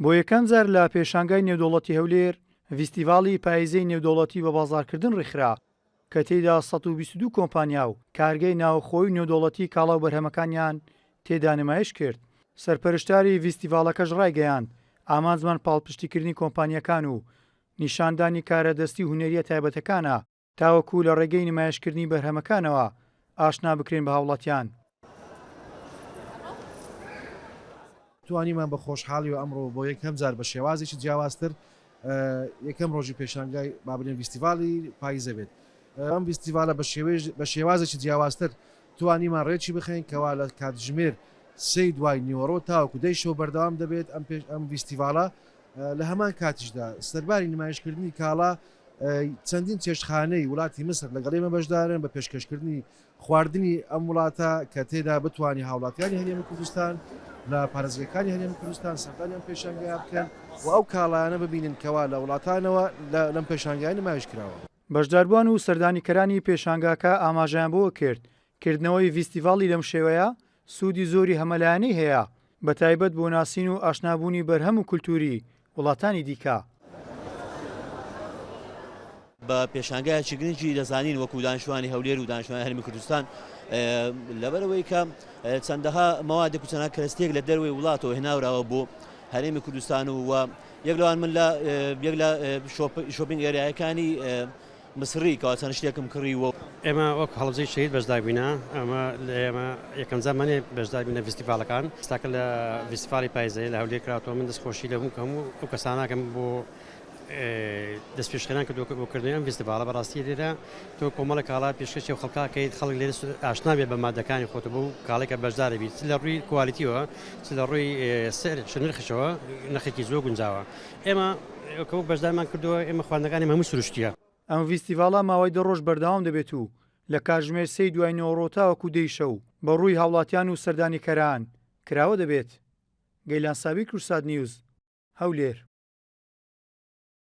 بۆ یەکەم جار لە پێشانگای نێودەوڵەتی هەولێر ڤیستیڤاڵی پاییزەی نێودەوڵەتی بە بازاڕکردن ڕێکخرا کە تێیدا 122 کۆمپانیا و کارگەی ناوخۆی و نێودەوڵەتی کاڵا و بەرهەمەکانیان تێدا نمایش کرد. سەرپەرشتاری ڤیستیڤاڵەکەش ڕایگەیاند ئامانجمان پاڵپشتیکردنی کۆمپانیەکان و نیشاندانی کارەدەستی و هونەریە تایبەتەکانە تاوەکو لە ڕێگەی نمایشکردنی بەرهەمەکانەوە ئاشنا بکرێن بە هاوڵاتیان. توانیمان بە خۆشحاڵی و ئەمڕۆ بۆ یەکەم جار بە شێوازێکی جیاوازتر یەکەم ڕۆژی پێشانگای بابلێن ڤیستیڤاڵی پاییزە بێت. ئەم ڤیستیڤالە بە شێوازێکی جیاوازتر توانیمان ڕێکی بخەین کەوا لە کاتژمێر سەی دوای نیوەڕۆ تاوەکو دەی شەو بەردەوام دەبێت ئەم ڤیستیڤالە لە هەمان کاتیشدا سەرباری نمایشکردنی کاڵا چەندین چێشتخانەی وڵاتی مسر لەگەڵێمە بەشدارن بە پێشکەشکردنی خواردنی ئەم وڵاتە کە تێدا بتوانانی هاوڵاتیانی هەرێمی کوردستان لە پارێزگەکانی هەرێمی کوردستان سەردانیان پێشانگای بکەن و ئەو کاڵایانە ببینن کەوا لە وڵاتانەوە لەم پێشانگای نمایش کراوە. بەشداربووان و سەردانیکەرانی پێشانگاکە ئاماژیان بۆ کرد کردنەوەی ڤیستیڤاڵی لەم شێوەیە سوودی زۆری هەمەلایەنەی هەیە بە تایبەت بۆ ناسین و ئاشنابوونی بەرهەم و کولتوری وڵاتانی دیکە. بە پێشانگایکی گرنگی دەزانین وەکو دانیشتوانی هەولێر و دانیشتوانی هەرێمی کوردستان لەبەرەوەی کە چەندەها مەوادێک و چەند کەرەستێک لە دەروی وڵاتەوە هێناوراوە بۆ هەرێمی کوردستان و یەک لەوان من لە شۆپینگ ئێریاەکانی مسری کەوا چەند شتێکم کڕیوە. ئێمە وەک هەڵبجەی شەهید بەشداربووینە ئەمە ئێمە یەکەم زمانێ بەشداربووینە ڤیستیڤاڵەکان ستاکە لە ڤیستیڤاڵی پاییزەیە لە هەولێر کراوەوە. من دەستخۆشی لەبووم کە هەموو ئەو کەساناکەم بۆ دەست پێشکەران کردووە بۆ کردنیان ڤیستیڤاڵە بەڕاستی لێرە تۆ کۆمەڵە کاڵا پێشکەشی و خەڵکاکەیت خەڵک لێرە ئاشنا بێت بە مادەکانی خۆتە بۆ کاڵێکە بەشدارە بیت لە ڕووی کوالیتیەوە لە ڕووی نرخشەوە نرخێکی زۆر گونجاوە. ئێمە کە بەشدارمان کردووە ئێمە خواردنەکانی هەموو سروشتیە. ئەم ڤیستیڤاڵە ماوەی دە ڕۆژ بەردەوام دەبێت و لە کاتژمێر سەی دوای نیوەڕۆ تاوەکو دەی شەو بە ڕووی هاوڵاتیان و سەردانیکەران کراوە دەبێت. گەیلان سابی کورسات نیوز هەولێر.